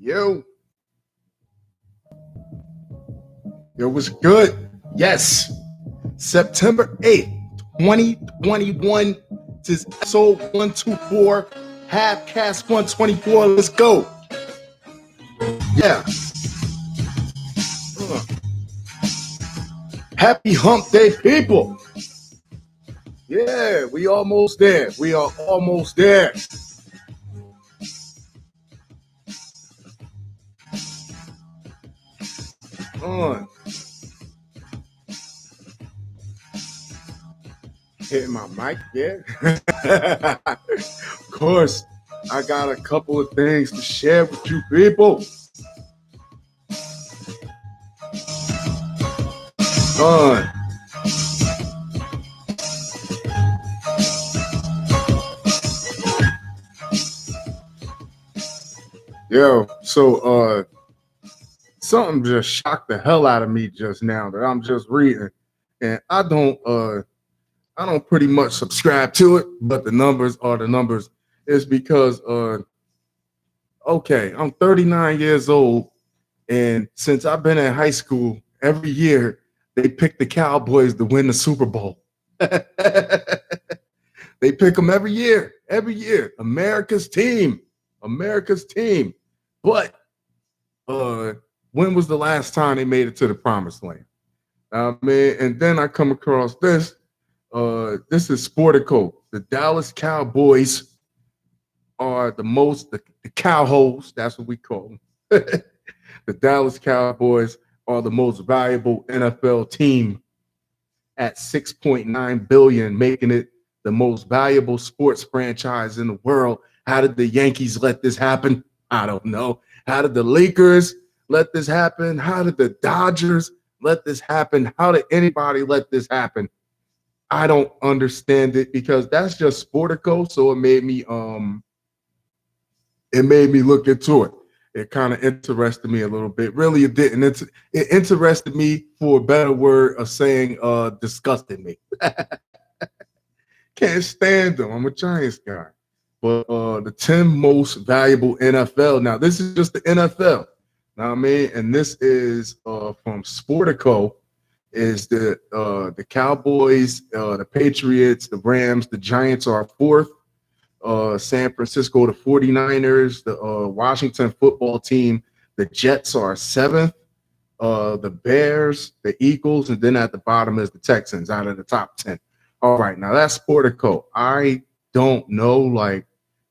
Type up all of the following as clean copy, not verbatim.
Yo, yo, was good? Yes, September 8th, 2021. This is episode 124, Halfcast 124. Let's go. Yeah. Uh. Happy hump day, people. Yeah, we almost there. We are almost there. Hitting my mic, yeah. Of course, I got a couple of things to share with you people. Yo, so something just shocked the hell out of me just now that I'm just reading. And I don't pretty much subscribe to it, but the numbers are the numbers. It's because okay, I'm 39 years old, and since I've been in high school, every year they pick the Cowboys to win the Super Bowl. They pick them every year. America's team. But when was the last time they made it to the promised land? And then I come across this. This is Sportico. The Dallas Cowboys are the cowholes. That's what we call them. The Dallas Cowboys are the most valuable NFL team at $6.9 billion, making it the most valuable sports franchise in the world. How did the Yankees let this happen? I don't know. How did the Lakers let this happen? How did the Dodgers let this happen? How did anybody let this happen? I don't understand it because that's just Sportico. So it made me look into it. It kind of interested me a little bit. Really, it didn't. It interested me, for a better word of saying, disgusted me. Can't stand them. I'm a Giants guy. But the 10 most valuable NFL. Now, this is just the NFL. Know what I mean? And this is from Sportico. Is the Cowboys, the Patriots, the Rams, the Giants are fourth. San Francisco, the 49ers, the Washington football team, the Jets are seventh. The Bears, the Eagles, and then at the bottom is the Texans out of the top 10. All right, now that's Sportico. I don't know,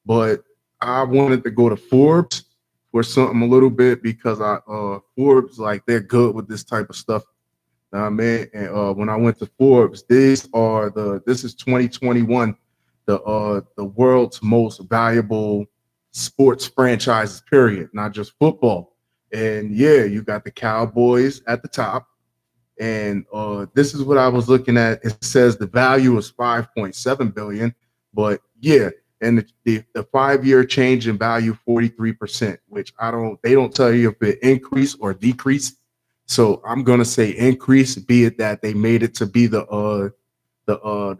but I wanted to go to Forbes for something a little bit because Forbes, they're good with this type of stuff. And when I went to Forbes, this is 2021, the world's most valuable sports franchises, period, not just football. And yeah, you got the Cowboys at the top. And this is what I was looking at. It says the value is 5.7 billion, but yeah, and the 5-year change in value 43%, which they don't tell you if it increased or decreased. So I'm gonna say increase, be it that they made it to be the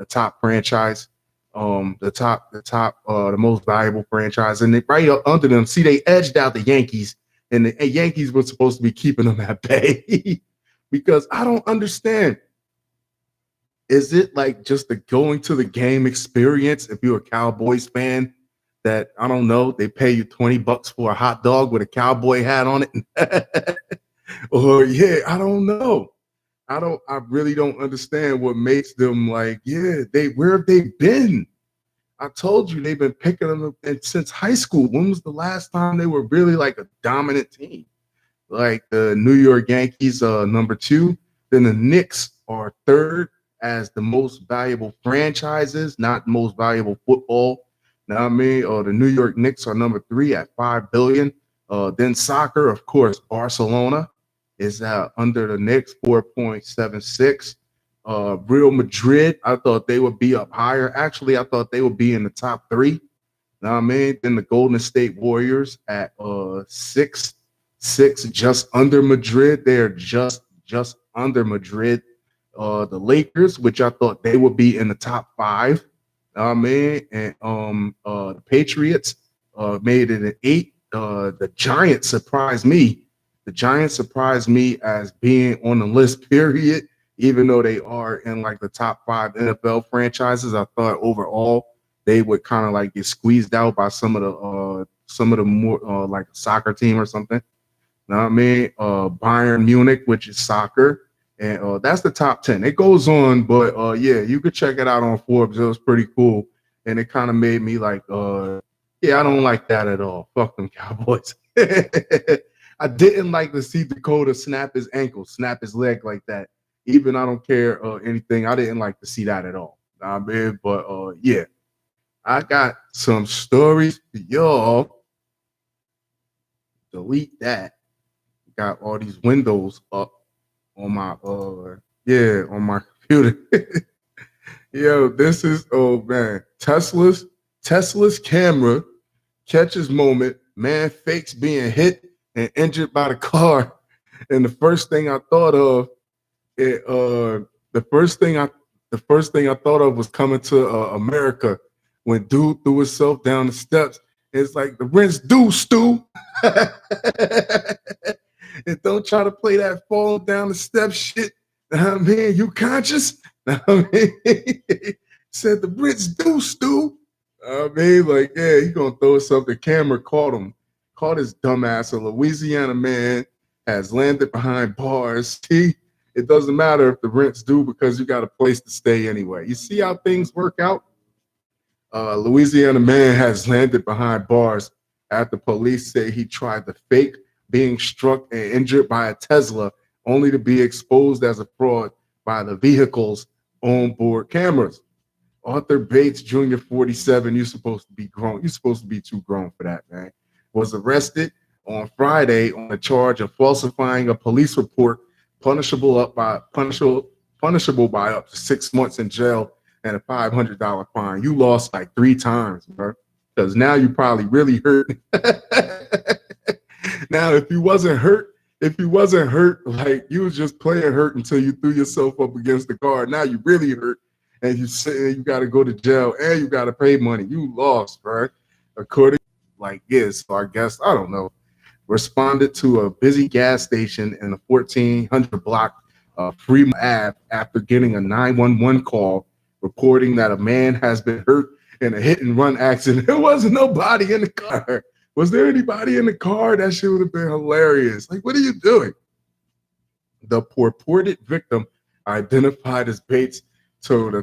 top franchise, the most valuable franchise, and they right up under them. See, they edged out the Yankees, and the Yankees were supposed to be keeping them at bay. Because I don't understand. Is it like just the going to the game experience if you're a Cowboys fan that, I don't know, they pay you $20 for a hot dog with a cowboy hat on it? Or yeah, I don't know. I really don't understand what makes them where have they been? I told you they've been picking them since high school. When was the last time they were really like a dominant team? Like the New York Yankees, number 2. Then the Knicks are third as the most valuable franchises, not most valuable football. Now I mean, the New York Knicks are number 3 at $5 billion. Then soccer, of course, Barcelona is under the Knicks, 4.76. Real Madrid, I thought they would be up higher. Actually, I thought they would be in the top 3. Now I mean, then the Golden State Warriors at 6, just under Madrid. They're just under Madrid. The Lakers, which I thought they would be in the top 5. I mean, and the Patriots made it at 8. the Giants surprised me. The Giants surprised me as being on the list, period. Even though they are in like the top 5 NFL franchises, I thought overall they would kind of like get squeezed out by some of the more like a soccer team or something. Know what I mean? Bayern Munich, which is soccer, and that's the top 10. It goes on, but yeah, you could check it out on Forbes. It was pretty cool, and it kind of made me like, yeah, I don't like that at all. Fuck them Cowboys. I didn't like to see Dakota snap his ankle, snap his leg like that. Even I don't care anything. I didn't like to see that at all. Know what I mean? But yeah, I got some stories for y'all. Delete that. Got all these windows up on my yeah, on my computer. Yo, this is, oh man, Tesla's camera catches moment, man fakes being hit and injured by the car. And the first thing I thought of, it the first thing I thought of was Coming to America, when dude threw himself down the steps. It's like the rent's due, Stu. And don't try to play that fall down the steps shit. I mean, you conscious? I mean, said the rent's due, Stu. I mean, like, yeah, he gonna throw something. The camera caught him, caught his dumbass. A Louisiana man has landed behind bars. See, it doesn't matter if the rent's due because you got a place to stay anyway. You see how things work out? Louisiana man has landed behind bars after police say he tried to fake being struck and injured by a Tesla, only to be exposed as a fraud by the vehicle's onboard cameras. Arthur Bates Jr., 47, you're supposed to be grown. You're supposed to be too grown for that, man. Was arrested on Friday on a charge of falsifying a police report, punishable by up to 6 months in jail and a $500 fine. You lost like 3 times, bro. Because now you probably really hurt. Now, if you wasn't hurt, like you was just playing hurt until you threw yourself up against the car. Now you really hurt, and you say you got to go to jail and you got to pay money. You lost, bro. According, like, yes, so I guess I don't know. Responded to a busy gas station in the 1400 block Fremont Ave after getting a 911 call reporting that a man has been hurt in a hit and run accident. There wasn't nobody in the car. Was there anybody in the car? That shit would have been hilarious. Like, what are you doing? The purported victim, identified as Bates, told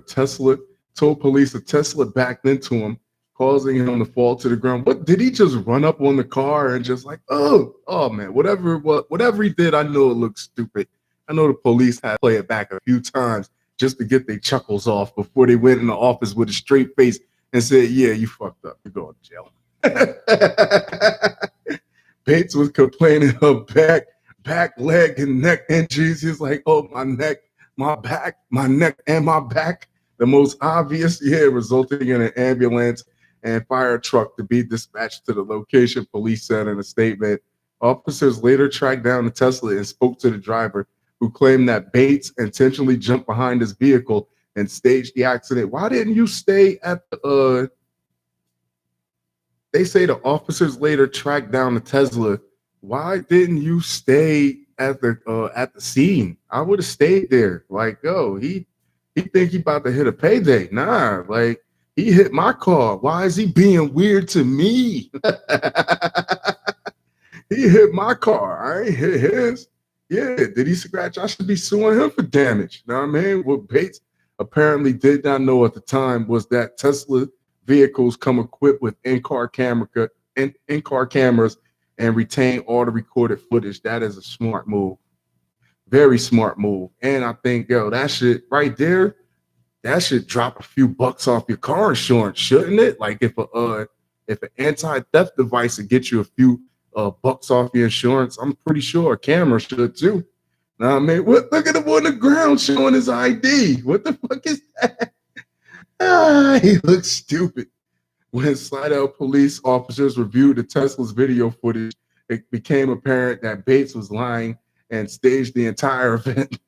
police a Tesla backed into him, causing him to fall to the ground. What did he just run up on the car and just like, oh man, whatever he did, I know it looks stupid. I know the police had to play it back a few times just to get their chuckles off before they went in the office with a straight face and said, yeah, you fucked up. You're going to jail. Bates was complaining of back, leg, and neck injuries. He's like, oh, my neck, my back, my neck, and my back. The most obvious, resulting in an ambulance and fire truck to be dispatched to the location, police said in a statement. Officers later tracked down the Tesla and spoke to the driver, who claimed that Bates intentionally jumped behind his vehicle and staged the accident. Why didn't you stay at the they say the officers later tracked down the Tesla. Why didn't you stay at the scene? I would have stayed there. Like, yo, he think he about to hit a payday. Nah, like, he hit my car. Why is he being weird to me? He hit my car. I ain't hit his. Yeah, did he scratch? I should be suing him for damage. You know what I mean? What Bates apparently did not know at the time was that Tesla vehicles come equipped with in-car cameras and retain all the recorded footage. That is a smart move. Very smart move. And I think, yo, that shit right there, that should drop a few bucks off your car insurance, shouldn't it? Like if an anti-theft device would get you a few bucks off your insurance, I'm pretty sure a camera should too. Now, man, look at him on the ground showing his ID. What the fuck is that? He looks stupid. When Slidell police officers reviewed the Tesla's video footage, it became apparent that Bates was lying and staged the entire event.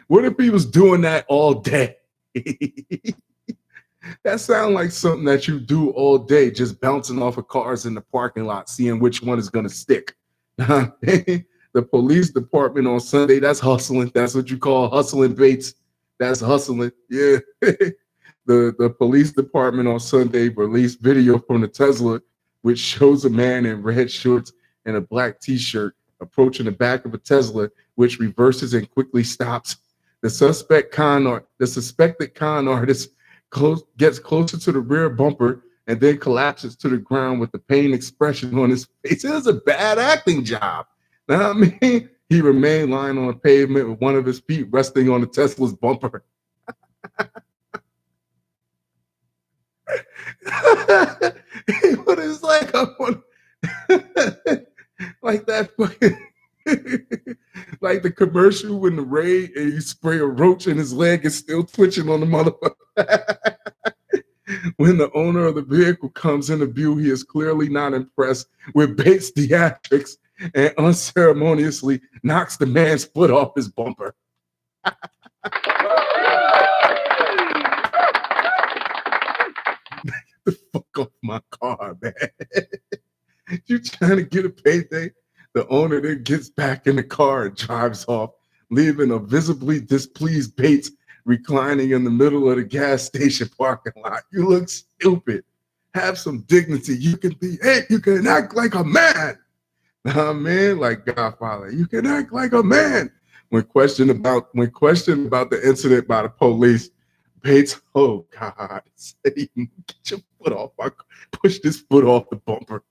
What if he was doing that all day? That sounds like something that you do all day, just bouncing off of cars in the parking lot, seeing which one is going to stick. The police department on Sunday, that's hustling. That's what you call hustling, Bates. That's hustling. Yeah. The police department on Sunday released video from the Tesla, which shows a man in red shorts and a black t-shirt approaching the back of a Tesla, which reverses and quickly stops. The suspected con artist gets closer to the rear bumper and then collapses to the ground with the pain expression on his face. It was a bad acting job. You know what I mean? He remained lying on the pavement with one of his feet resting on the Tesla's bumper. What is like like that fucking like the commercial when the rain and you spray a roach and his leg is still twitching on the motherfucker. When the owner of the vehicle comes into view, he is clearly not impressed with Bates' theatrics and unceremoniously knocks the man's foot off his bumper. The fuck off my car, man. You trying to get a payday? The owner then gets back in the car and drives off, leaving a visibly displeased Bates reclining in the middle of the gas station parking lot. You look stupid. Have some dignity. You can act like a man. Man, like Godfather, you can act like a man. When questioned about the incident by the police, Bates, oh God, said, get your foot off my car. Push this foot off the bumper.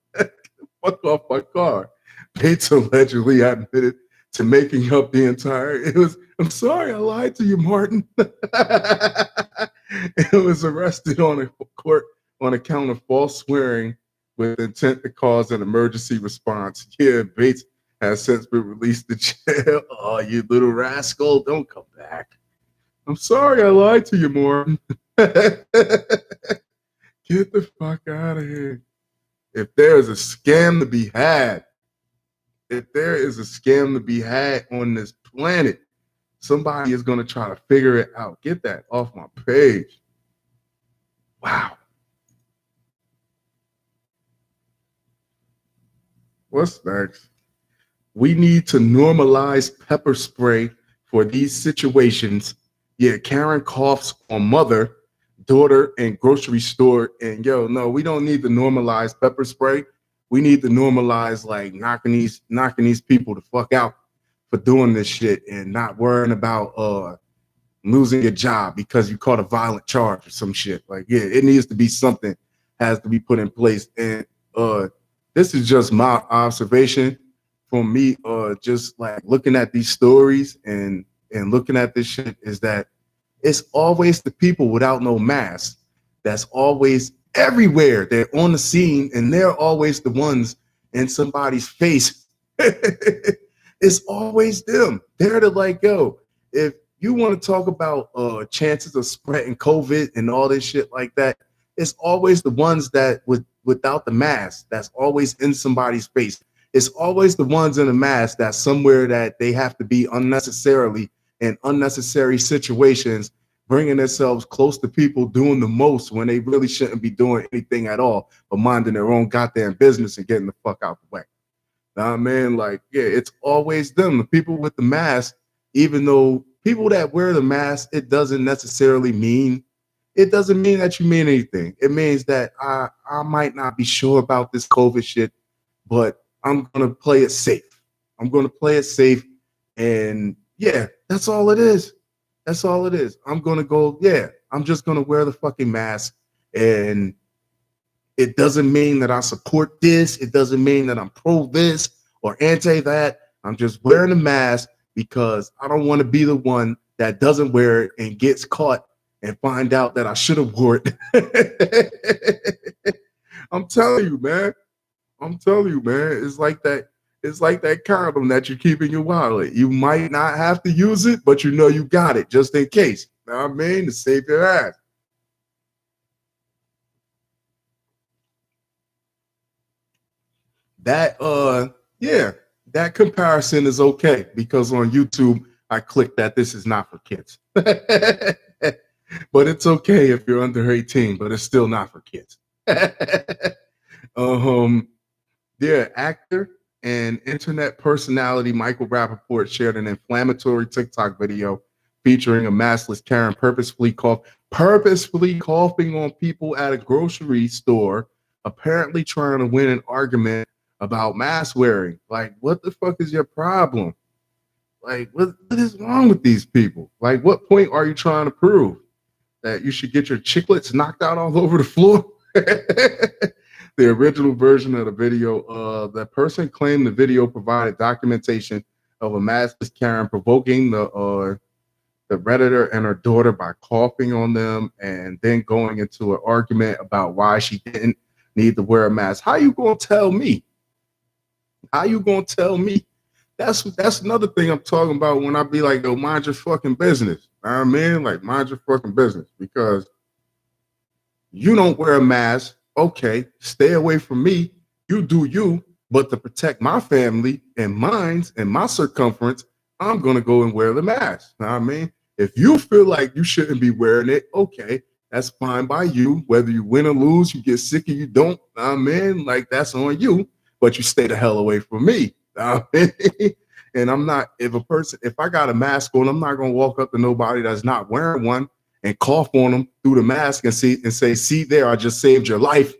Fuck off my car. Bates allegedly admitted to making up the entire. I'm sorry, I lied to you, Martin. It was arrested on account of false swearing with intent to cause an emergency response. Yeah, Bates has since been released to jail. Oh, you little rascal, don't come back. I'm sorry, I lied to you, Martin. Get the fuck out of here. If there is a scam to be had, on this planet, somebody is going to try to figure it out. Get that off my page. Wow. What's next? We need to normalize pepper spray for these situations. Yeah, Karen coughs on mother, daughter, and grocery store. And no, we don't need to normalize pepper spray. We need to normalize like knocking these people the fuck out for doing this shit and not worrying about losing your job because you caught a violent charge or some shit. Like, yeah, it needs to be something has to be put in place. And this is just my observation from me, just like looking at these stories and looking at this shit, is that it's always the people without no mask that's always everywhere. They're on the scene and they're always the ones in somebody's face. It's always them. They're the like, yo, if you want to talk about chances of spreading COVID and all this shit like that, it's always the ones that without the mask that's always in somebody's face. It's always the ones in the mask that's somewhere that they have to be unnecessarily in unnecessary situations, bringing themselves close to people doing the most when they really shouldn't be doing anything at all, but minding their own goddamn business and getting the fuck out the way. Nah, man, like, yeah, it's always them, the people with the mask, even though people that wear the mask, it doesn't mean that you mean anything. It means that I might not be sure about this COVID shit, but I'm going to play it safe. And yeah, that's all it is. I'm going to go, yeah, I'm just going to wear the fucking mask. And it doesn't mean that I support this. It doesn't mean that I'm pro this or anti that. I'm just wearing a mask because I don't want to be the one that doesn't wear it and gets caught and find out that I should have wore it. I'm telling you, man. It's like that condom that you keep in your wallet. You might not have to use it, but you know you got it just in case. You know what I mean? To save your ass. That that comparison is okay because on YouTube I clicked that this is not for kids. But it's okay if you're under 18, but it's still not for kids. um, yeah, actor and internet personality Michael Rappaport shared an inflammatory TikTok video featuring a maskless Karen purposefully coughing on people at a grocery store, apparently trying to win an argument about mask wearing. Like, what the fuck is your problem? Like, what is wrong with these people? Like, what point are you trying to prove? That you should get your chiclets knocked out all over the floor? The original version of the video, the person claimed the video provided documentation of a maskless Karen provoking the Redditor and her daughter by coughing on them and then going into an argument about why she didn't need to wear a mask. How you gonna tell me? How you gonna tell me? That's another thing I'm talking about when I be like, yo, mind your fucking business. I mean, like, mind your fucking business, because you don't wear a mask. Okay, stay away from me. You do you, but to protect my family and mine and my circumference, I'm gonna go and wear the mask. Know what I mean, if you feel like you shouldn't be wearing it, okay, that's fine by you. Whether you win or lose, you get sick or you don't. Know what I mean, like, that's on you. But you stay the hell away from me. Know what I mean? And I'm not, if I got a mask on, I'm not gonna walk up to nobody that's not wearing one and cough on them through the mask and say, see there, I just saved your life.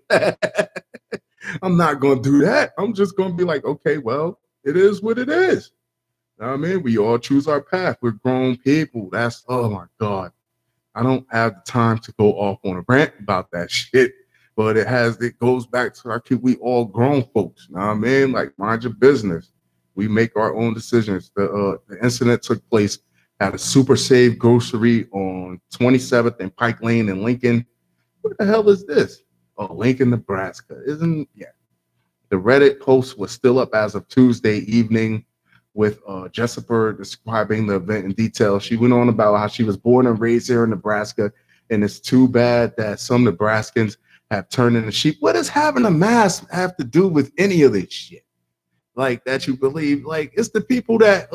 I'm not gonna do that. I'm just gonna be like, okay, well, it is what it is. You know what I mean? We all choose our path. We're grown people. That's, oh my God. I don't have the time to go off on a rant about that shit. But it goes back to we all grown folks. You know what I mean? Like, mind your business. We make our own decisions. The incident took place at a Super Save grocery on 27th and Pike Lane in Lincoln. Where the hell is this? Oh, Lincoln, Nebraska. The Reddit post was still up as of Tuesday evening with Jessica describing the event in detail. She went on about how she was born and raised here in Nebraska, and it's too bad that some Nebraskans have turned into sheep. What does having a mask have to do with any of this shit? Like, that you believe, like, it's the people that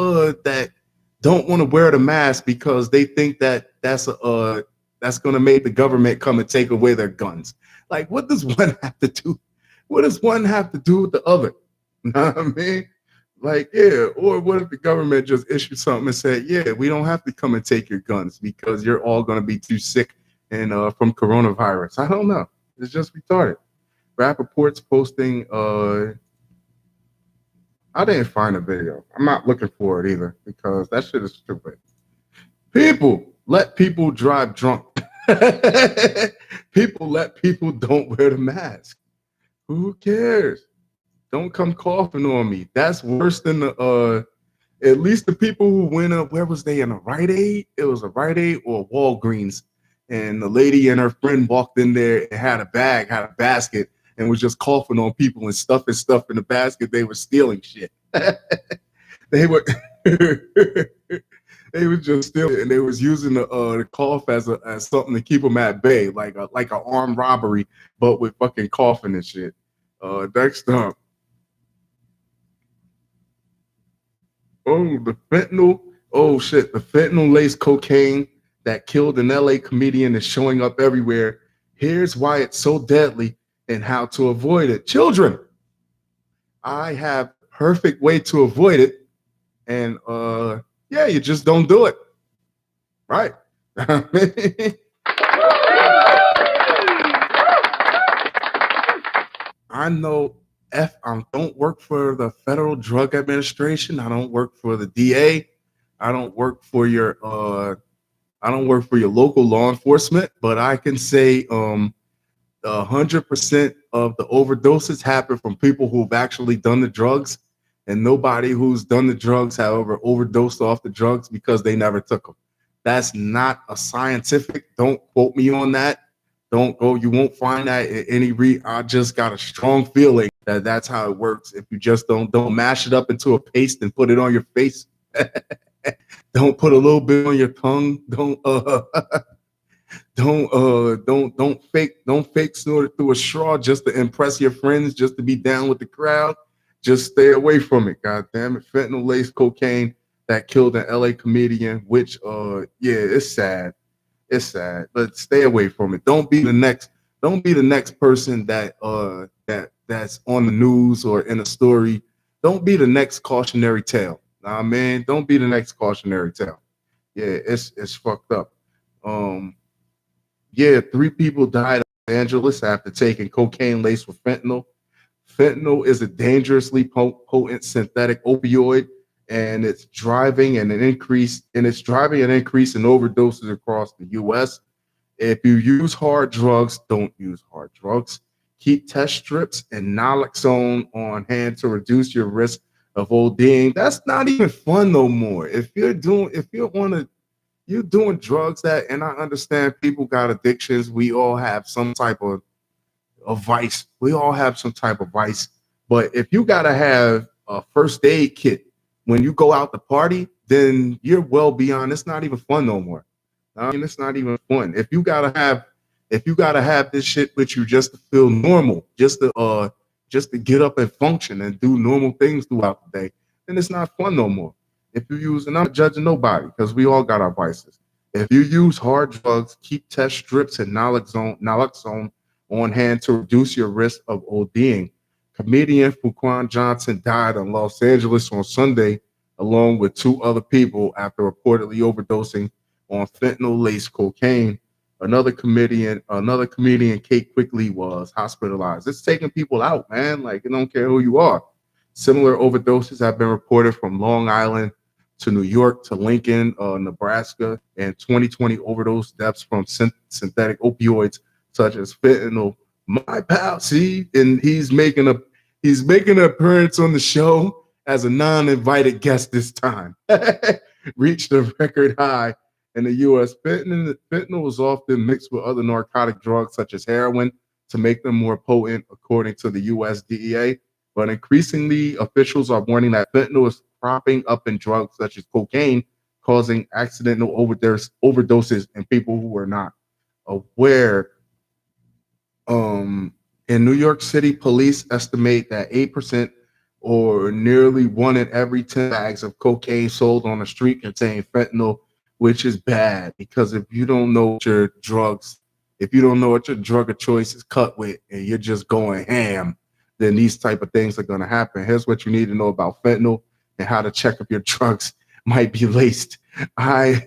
don't want to wear the mask because they think that that's going to make the government come and take away their guns. Like, what does one have to do? What does one have to do with the other? You know what I mean? Like, yeah, or what if the government just issued something and said, yeah, we don't have to come and take your guns because you're all going to be too sick and from coronavirus. I don't know. It's just retarded. Rappaport's posting I didn't find a video. I'm not looking for it either because that shit is stupid. People let people drive drunk. People let people don't wear the mask. Who cares? Don't come coughing on me. That's worse than at least the people who went up. Where was they, in a Rite Aid? It was a Rite Aid or a Walgreens. And the lady and her friend walked in there and had a basket, and was just coughing on people and stuffing stuff in the basket. They were stealing shit. They were they were just stealing, and they was using the cough as something to keep them at bay, like an armed robbery, but with fucking coughing and shit. Next up, the fentanyl. Oh shit, the fentanyl laced cocaine that killed an LA comedian is showing up everywhere. Here's why it's so deadly and how to avoid it. Children, I have a perfect way to avoid it. And yeah, you just don't do it. Right? I know I don't work for the Federal Drug Administration. I don't work for the DA. I don't work for your local law enforcement, but I can say 100% of the overdoses happen from people who've actually done the drugs, and nobody who's done the drugs, however, overdosed off the drugs because they never took them. That's not a scientific. Don't quote me on that. Don't go. You won't find that in any I just got a strong feeling that that's how it works. If you just don't mash it up into a paste and put it on your face. Don't put a little bit on your tongue. Don't fake snort it through a straw just to impress your friends, just to be down with the crowd. Just stay away from it. God damn it. Fentanyl laced cocaine that killed an LA comedian, which yeah, it's sad. It's sad, but stay away from it. Don't be the next. Don't be the next person that's on the news or in a story. Don't be the next cautionary tale. Nah, man. Don't be the next cautionary tale. Yeah, it's fucked up. Um, yeah, 3 people died in Los Angeles after taking cocaine laced with fentanyl. Fentanyl is a dangerously potent synthetic opioid, and it's driving an increase in overdoses across the U.S. If you use hard drugs, don't use hard drugs. Keep test strips and naloxone on hand to reduce your risk of ODing. That's not even fun no more. If you're on a you're doing drugs that, and I understand people got addictions. We all have some type of vice. We all have some type of vice. But if you gotta have a first aid kit when you go out to party, then you're well beyond. It's not even fun no more. I mean, it's not even fun. If you gotta have this shit with you just to feel normal, just to get up and function and do normal things throughout the day, then it's not fun no more. If you use, and I'm not judging nobody because we all got our vices. If you use hard drugs, keep test strips and naloxone on hand to reduce your risk of ODing. Comedian Fuquan Johnson died in Los Angeles on Sunday, along with 2 other people after reportedly overdosing on fentanyl-laced cocaine. Another comedian, Kate Quickly, was hospitalized. It's taking people out, man. Like, it don't care who you are. Similar overdoses have been reported from Long Island to New York to Lincoln, Nebraska, and 2020 overdose deaths from synthetic opioids such as fentanyl. My pal, see, and he's making an appearance on the show as a non-invited guest this time. Reached a record high in the U.S. Fentanyl is often mixed with other narcotic drugs such as heroin to make them more potent, according to the U.S. DEA. But increasingly, officials are warning that fentanyl is cropping up in drugs such as cocaine, causing accidental overdoses in people who are not aware. In New York City, police estimate that 8% or nearly 1 in every 10 bags of cocaine sold on the street contain fentanyl, which is bad because if you don't know what your drug of choice is cut with and you're just going ham, then these type of things are going to happen. Here's what you need to know about fentanyl and how to check if your drugs might be laced. I'm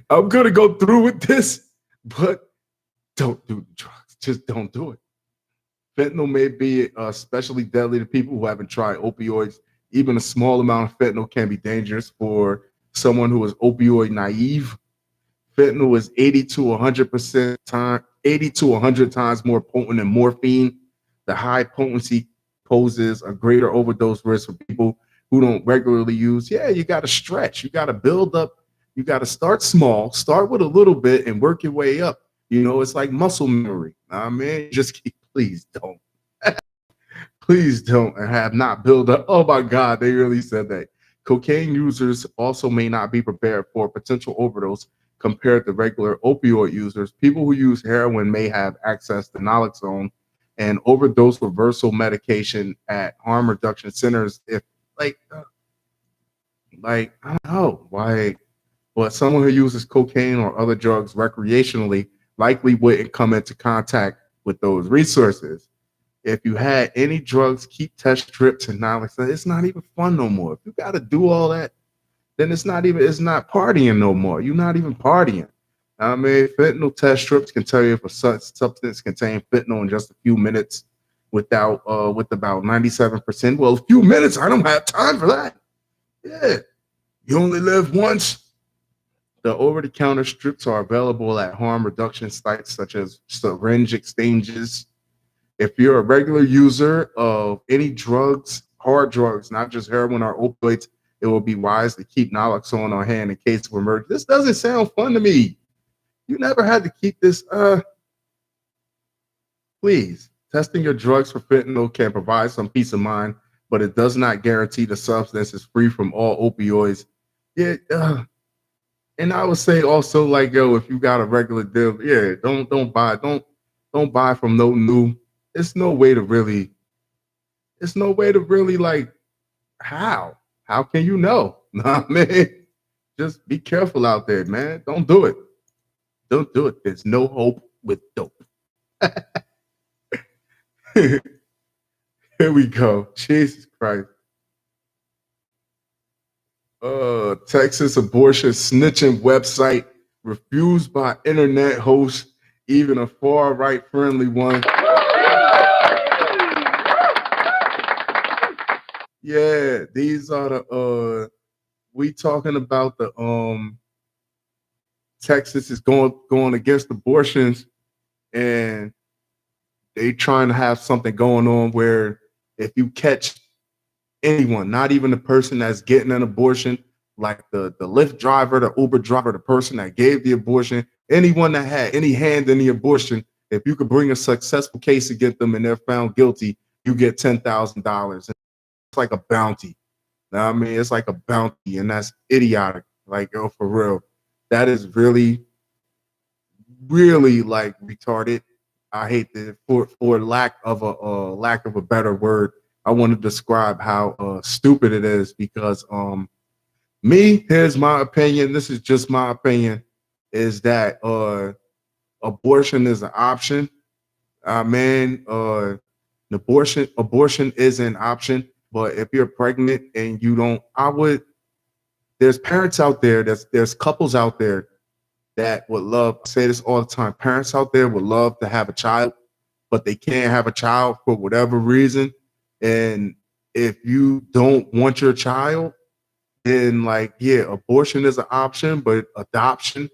going to go through with this, but don't do the drugs. Just don't do it. Fentanyl may be especially deadly to people who haven't tried opioids. Even a small amount of fentanyl can be dangerous for someone who is opioid naive. Fentanyl is 80 to 100 times more potent than morphine. The high potency poses a greater overdose risk for people who don't regularly use. Yeah, you got to stretch. You got to build up. You got to start small, start with a little bit and work your way up. It's like muscle memory. I mean, please don't. Please don't and have not build up. Oh my God, they really said that. Cocaine users also may not be prepared for potential overdose compared to regular opioid users. People who use heroin may have access to naloxone and overdose reversal medication at harm reduction centers. If I don't know why, but someone who uses cocaine or other drugs recreationally likely wouldn't come into contact with those resources. If you had any drugs, keep test strips and naloxone. It's not even fun no more. If you got to do all that, then it's not partying no more. You're not even partying. I mean, fentanyl test strips can tell you if a substance contains fentanyl in just a few minutes with about 97%. Well, a few minutes, I don't have time for that. Yeah. You only live once. The over-the-counter strips are available at harm reduction sites such as syringe exchanges. If you're a regular user of any drugs, hard drugs, not just heroin or opioids, it will be wise to keep naloxone on hand in case of emergency. This doesn't sound fun to me. You never had to keep this. Please, testing your drugs for fentanyl can provide some peace of mind, but it does not guarantee the substance is free from all opioids. Yeah, and I would say also, like, yo, if you got a regular deal, yeah, don't buy from no new. It's no way to really like how can you know? Nah, man, just be careful out there, man. Don't do it. Don't do it. There's no hope with dope. Here we go. Jesus Christ. Texas abortion snitching website refused by internet host, even a far right friendly one. Yeah, these are the we talking about the Texas is going against abortions, and they trying to have something going on where if you catch anyone, not even the person that's getting an abortion, like the Lyft driver, the Uber driver, the person that gave the abortion, anyone that had any hand in the abortion, if you could bring a successful case against them and they're found guilty, you get $10,000. It's like a bounty. Now, I mean, it's like a bounty, and that's idiotic. Like, oh, for real, that is really, really like retarded. I hate that for lack of a better word. I want to describe how stupid it is because here's my opinion. This is just my opinion. Is that abortion is an option? Abortion is an option. But if you're pregnant and you don't, there's parents out there, there's couples out there that would love, I say this all the time, parents out there would love to have a child, but they can't have a child for whatever reason. And if you don't want your child, then like, yeah, abortion is an option, but adoption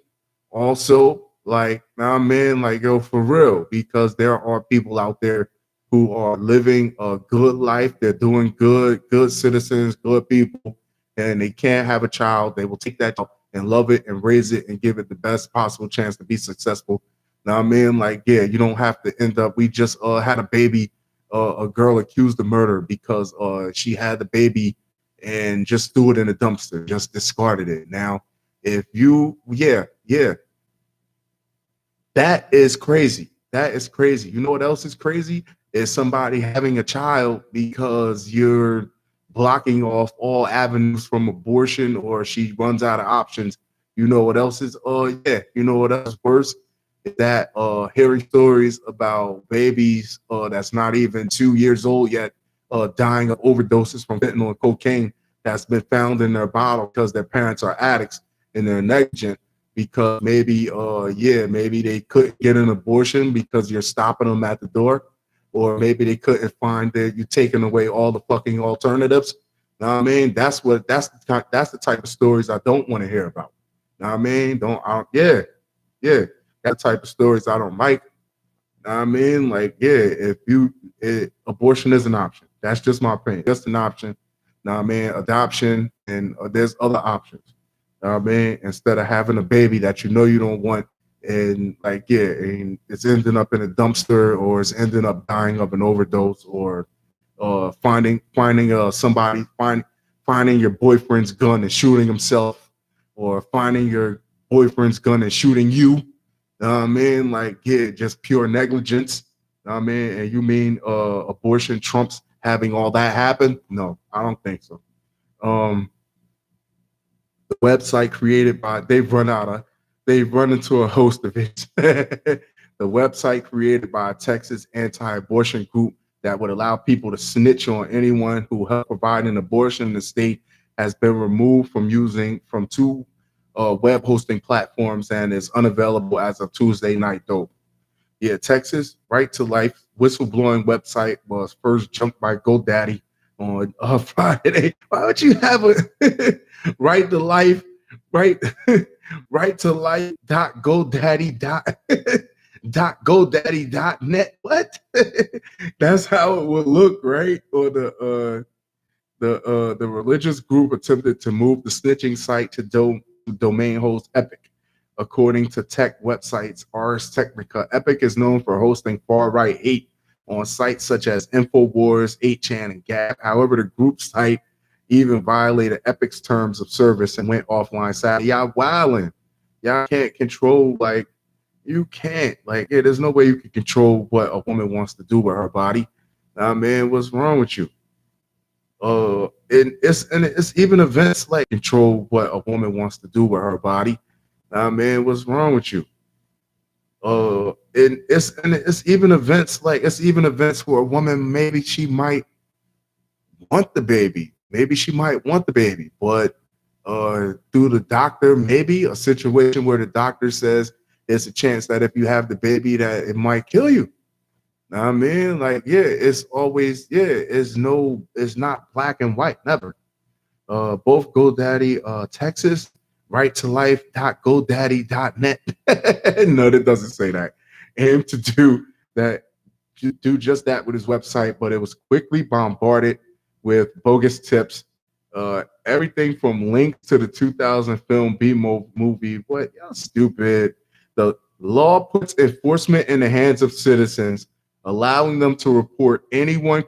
also, like, nah, man, like, yo, for real, because there are people out there who are living a good life. They're doing good citizens, good people, and they can't have a child. They will take that child and love it and raise it and give it the best possible chance to be successful. Now, I mean, like, yeah, you don't have to end up. We just had a baby, a girl accused of murder because she had the baby and just threw it in a dumpster, just discarded it. Now, if you, yeah, that is crazy. That is crazy. You know what else is crazy? Is somebody having a child because you're blocking off all avenues from abortion, or she runs out of options. You know what else is you know what else is worse? Is that hearing stories about babies that's not even 2 years old yet dying of overdoses from fentanyl and cocaine that's been found in their bottle because their parents are addicts and they're negligent because maybe maybe they couldn't get an abortion because you're stopping them at the door, or maybe they couldn't find that you're taking away all the fucking alternatives. Know what I mean? That's the type of stories I don't want to hear about. Know what I mean? That's the type of stories I don't like. Know what I mean? Like, yeah, abortion is an option. That's just my opinion. Just an option. Know what I mean? Adoption, and there's other options. Know what I mean? Instead of having a baby that you know you don't want, and like, yeah, and it's ending up in a dumpster, or it's ending up dying of an overdose, or finding your boyfriend's gun and shooting himself, or finding your boyfriend's gun and shooting you. Know what I mean? Like, yeah, just pure negligence. Know what I mean? And you mean abortion trumps having all that happen? No, I don't think so. The website created by they've run into a host of it. The website created by a Texas anti-abortion group that would allow people to snitch on anyone who helped provide an abortion in the state has been removed from two web hosting platforms and is unavailable as of Tuesday night, though. Yeah, Texas Right to Life whistleblowing website was first junked by GoDaddy on Friday. Why would you have a Right to Life, right to life .godaddy.net? What? That's how it would look, right? Or the religious group attempted to move the snitching site to domain host Epic. According to tech websites Ars Technica, Epic is known for hosting far-right hate on sites such as InfoWars, 8chan, and Gab. However, the group site even violated Epic's terms of service and went offline Saturday. Y'all wilding. Y'all can't control, like, you can't. Like, yeah, there's no way you can control what a woman wants to do with her body. Man, what's wrong with you? And it's even events like control what a woman wants to do with her body. Man, what's wrong with you? And it's even events like it's even events where a woman maybe she might want the baby. Maybe she might want the baby, but through the doctor, maybe a situation where the doctor says there's a chance that if you have the baby that it might kill you. Know what I mean? Like, yeah, it's always, yeah, it's not black and white, never. Both GoDaddy, Texas, right to life.godaddy.net. No, that doesn't say that. Aim to do that, to do just that with his website, but it was quickly bombarded with bogus tips. Everything from links to the 2000 film B movie. What? Y'all stupid. The law puts enforcement in the hands of citizens, allowing them to report anyone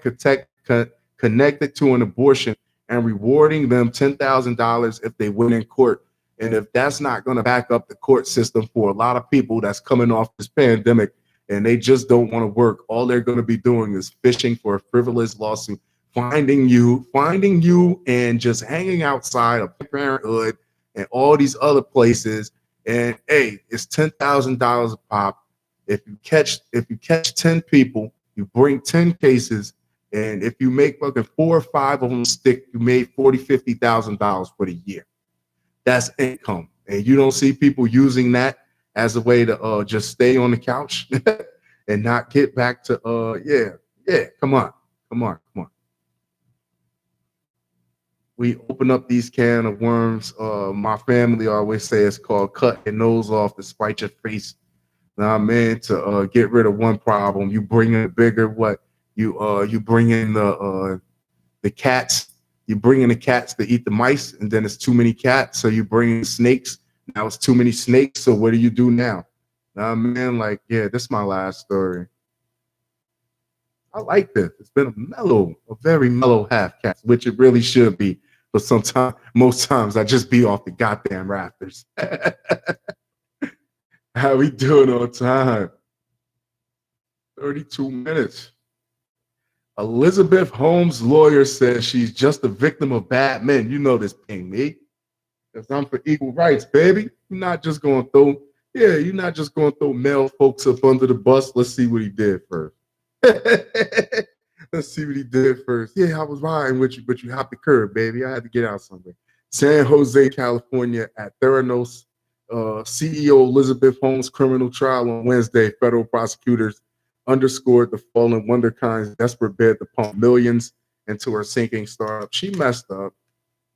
connected to an abortion and rewarding them $10,000 if they win in court. And if that's not going to back up the court system for a lot of people that's coming off this pandemic and they just don't want to work, all they're going to be doing is fishing for a frivolous lawsuit, finding you, and just hanging outside of Parenthood and all these other places. And hey, it's $10,000 a pop. If you catch 10 people, you bring 10 cases, and if you make fucking 4 or 5 of them stick, you made $40,000-$50,000 for the year. That's income, and you don't see people using that as a way to just stay on the couch and not get back to Come on. We open up these can of worms. My family always say it's called cut your nose off to spite your face. Now, man, to get rid of one problem, you bring in a bigger what? You bring in the cats. You bring in the cats to eat the mice, and then it's too many cats, so you bring in snakes. Now it's too many snakes, so what do you do now? Now, man, like, yeah, this is my last story. I like this. It's been a very mellow half cast, which it really should be. But most times, I just be off the goddamn rafters. How we doing on time? 32 minutes. Elizabeth Holmes' lawyer says she's just a victim of bad men. You know this, Ping Me. Because I'm for equal rights, baby. You're not just going to throw male folks up under the bus. Let's see what he did first. Let's see what he did first. Yeah, I was riding with you, but you hopped the curb, baby. I had to get out somewhere. San Jose, California, at Theranos, CEO Elizabeth Holmes' criminal trial on Wednesday. Federal prosecutors underscored the fallen WonderKind's desperate bid to pump millions into her sinking startup. She messed up.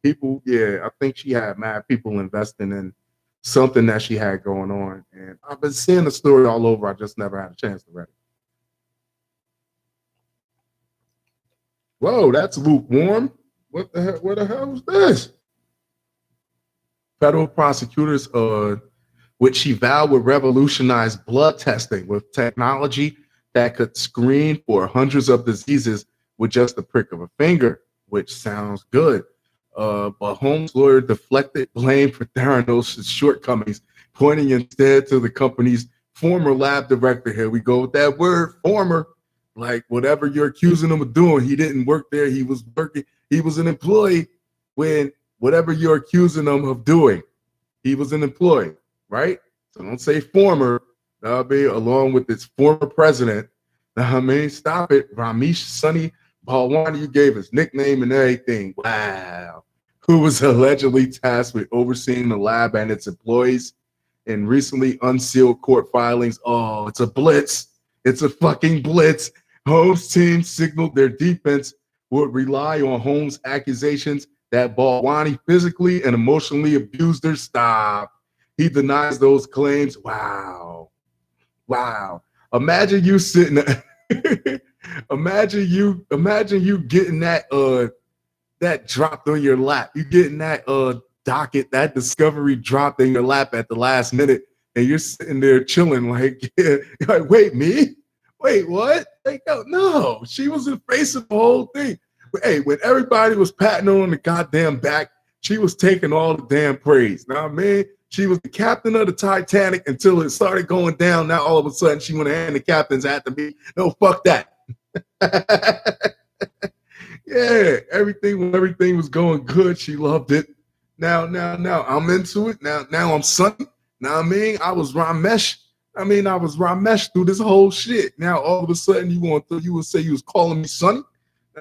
People, I think she had mad people investing in something that she had going on. And I've been seeing the story all over. I just never had a chance to read it. Whoa, that's lukewarm. What the hell? What the hell was this? Federal prosecutors, which she vowed would revolutionize blood testing with technology that could screen for hundreds of diseases with just the prick of a finger, which sounds good. But Holmes' lawyer deflected blame for Theranos' shortcomings, pointing instead to the company's former lab director. Here we go with that word, former. Like whatever you're accusing him of doing, he didn't work there. He was working. He was an employee when whatever you're accusing him of doing, he was an employee, right? So don't say former. That'll be along with its former president. I mean, stop it. Ramesh Sunny Balwani, you gave his nickname and everything. Wow. Who was allegedly tasked with overseeing the lab and its employees in recently unsealed court filings. Oh, it's a blitz. It's a fucking blitz. Holmes' team signaled their defense would rely on Holmes' accusations that Balwani physically and emotionally abused her. Stop. He denies those claims. Wow. Imagine you sitting imagine you getting that dropped on your lap. You getting that docket, that discovery dropped in your lap at the last minute, and you're sitting there chilling like, like, wait, me? Wait, what? Like, no, she was in face of the whole thing. Hey, when everybody was patting her on the goddamn back, she was taking all the damn praise. Now, man, she was the captain of the Titanic until it started going down. Now, all of a sudden, she want to hand the captain's hat to me. No, fuck that. Yeah, everything was going good. She loved it. Now, I'm into it. Now I'm Sunny. Now, I mean, I was Ramesh. I mean, I was Ramesh through this whole shit. Now all of a sudden you would say you was calling me Sonny.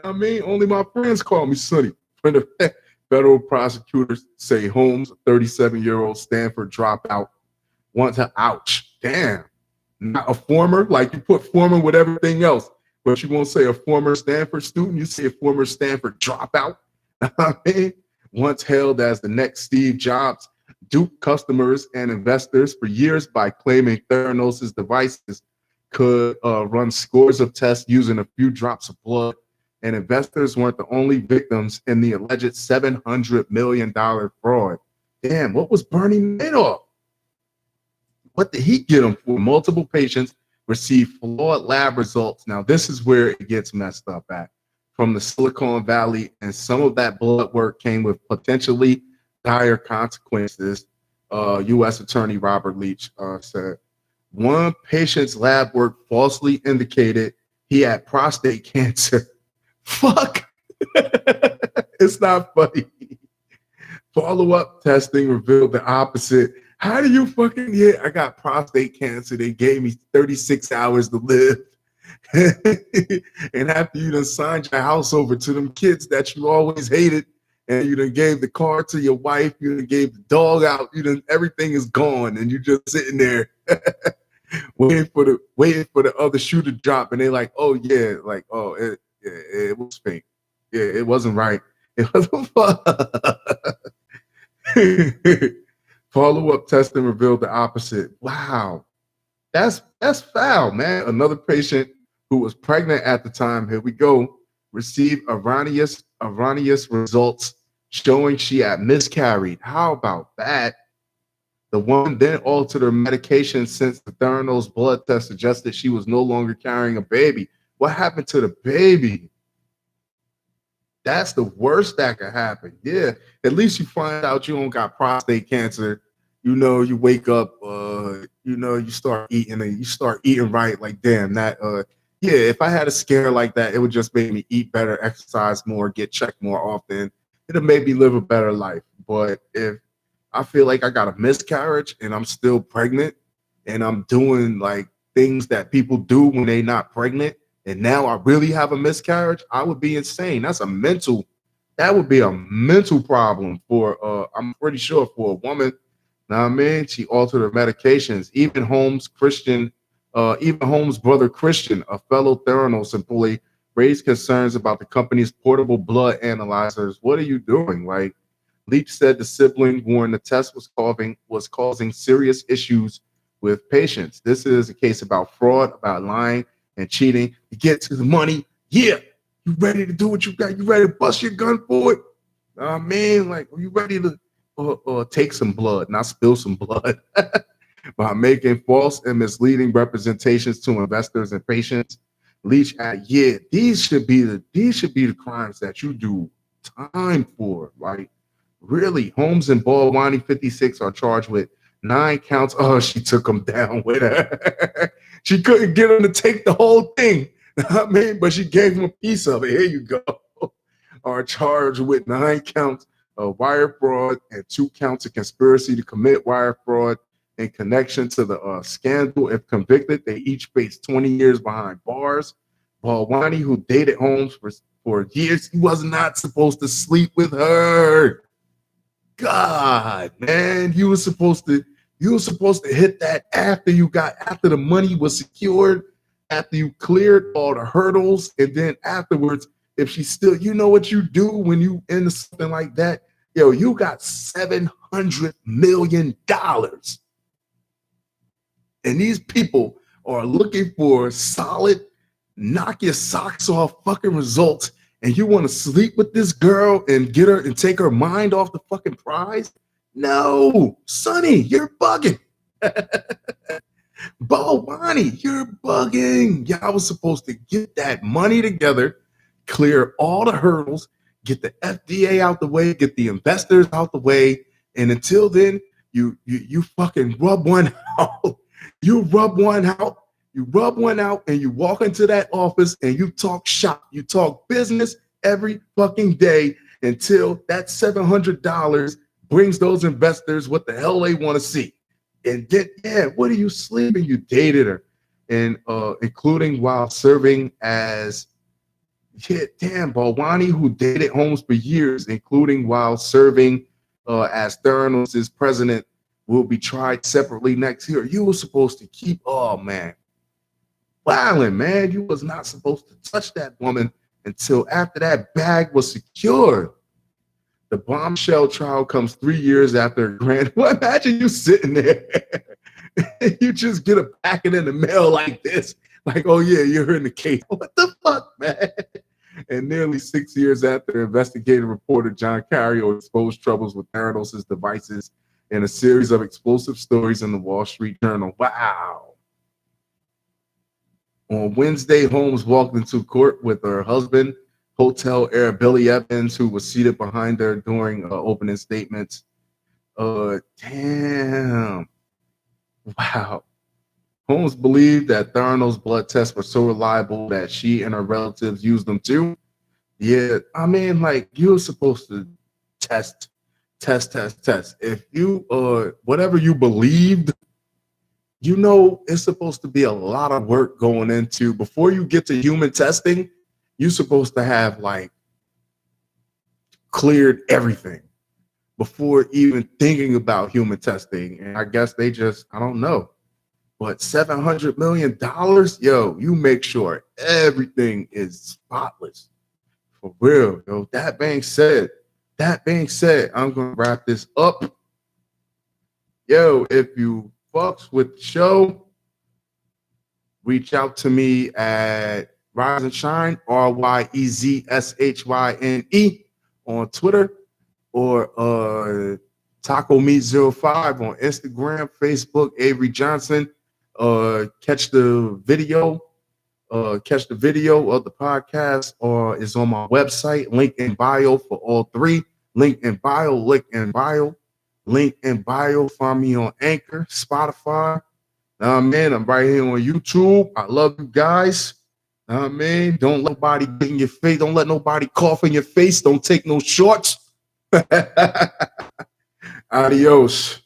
I mean, only my friends call me Sonny. When the federal prosecutors say Holmes, a 37-year-old Stanford dropout, wants to ouch. Damn. Not a former, like you put former with everything else, but you won't say a former Stanford student, you say a former Stanford dropout. I mean, once hailed as the next Steve Jobs, duped customers and investors for years by claiming Theranos' devices could run scores of tests using a few drops of blood, and investors weren't the only victims in the alleged $700 million fraud. Damn, what was Bernie Madoff? What did he get him for? Multiple patients received flawed lab results. Now, this is where it gets messed up at. From the Silicon Valley, and some of that blood work came with potentially dire consequences. U.S. Attorney Robert Leach said one patient's lab work falsely indicated he had prostate cancer. Fuck. It's not funny. Follow-up testing revealed the opposite. How do you fucking, yeah, I got prostate cancer. They gave me 36 hours to live. And after you done signed your house over to them kids that you always hated, and you done gave the car to your wife, you done gave the dog out, you done, everything is gone, and you just sitting there waiting for the other shoe to drop, and they're like, oh yeah, like, oh, it was fake. Yeah, it wasn't right. It wasn't fun. Follow-up testing revealed the opposite. Wow. That's foul, man. Another patient who was pregnant at the time, here we go, received erroneous results showing she had miscarried. How about that? The woman then altered her medication since the Theranos blood test suggested she was no longer carrying a baby. What happened to the baby? That's the worst that could happen. Yeah, at least you find out you don't got prostate cancer. You know, you wake up, you start eating and you start eating right. Like, damn, that, yeah, if I had a scare like that, it would just make me eat better, exercise more, get checked more often. It'll make me live a better life. But if I feel like I got a miscarriage and I'm still pregnant and I'm doing like things that people do when they're not pregnant, and now I really have a miscarriage, I would be insane. That would be a mental problem for, I'm pretty sure for a woman. Now, I mean, she altered her medications. Even Holmes' brother Christian, a fellow Theranos employee, raised concerns about the company's portable blood analyzers. What are you doing? Like, Leach said the sibling warned the test was causing serious issues with patients. This is a case about fraud, about lying and cheating to get to the money. Yeah, you ready to do what you got? You ready to bust your gun for it? Man, like, are you ready to take some blood, not spill some blood by making false and misleading representations to investors and patients? Leach, yeah, these should be the crimes that you do time for. Like, really, Holmes and Balwani 56 are charged with 9 counts. Oh, she took them down with her. She couldn't get him to take the whole thing. I mean, but she gave him a piece of it. Here you go. Are charged with 9 counts of wire fraud and 2 counts of conspiracy to commit wire fraud in connection to the scandal. If convicted, they each face 20 years behind bars. Balwani, who dated Holmes for years, he was not supposed to sleep with her. God, man, you were supposed to hit that after the money was secured, after you cleared all the hurdles, and then afterwards, if she still, you know what you do when you into something like that? Yo, you got $700 million. And these people are looking for solid, knock your socks off fucking results. And you want to sleep with this girl and get her and take her mind off the fucking prize? No, Sonny, you're bugging. Balwani, you're bugging. Y'all was supposed to get that money together, clear all the hurdles, get the FDA out the way, get the investors out the way, and until then, you fucking rub one out. You rub one out. You rub one out and you walk into that office and you talk shop. You talk business every fucking day until that $700 brings those investors what the hell they want to see. And then, yeah, what are you sleeping? You dated her. And including while serving as, yeah, damn, Balwani, who dated Holmes for years, including while serving as Theranos' president, will be tried separately next year. You were supposed to keep, oh man, wilding, man. You was not supposed to touch that woman until after that bag was secured. The bombshell trial comes 3 years after a grand. Well, imagine you sitting there. You just get a packet in the mail like this. Like, oh yeah, you're in the case. What the fuck, man? And nearly 6 years after investigative reporter John Carrier exposed troubles with Theranos' devices in a series of explosive stories in the Wall Street Journal. Wow. On Wednesday, Holmes walked into court with her husband, hotel heir Billy Evans, who was seated behind her during opening statements. Damn. Wow. Holmes believed that Theranos blood tests were so reliable that she and her relatives used them too. Yeah, I mean, like, you're supposed to test. If you whatever you believed, you know, it's supposed to be a lot of work going into before you get to human testing. You're supposed to have like cleared everything before even thinking about human testing. And I guess they just, I don't know. But $700 million, yo, you make sure everything is spotless. For real, yo. That being said, I'm gonna wrap this up. Yo, if you fucks with the show, reach out to me at Rise and Shine, RYEZSHYNE on Twitter, or Taco Meat 05 on Instagram, Facebook, Avery Johnson. Catch the video of the podcast, or is on my website, link in bio for all three. Link in bio. Find me on Anchor, Spotify. Man, I'm right here on YouTube. I love you guys. Man, don't let nobody get in your face. Don't let nobody cough in your face. Don't take no shorts. Adios.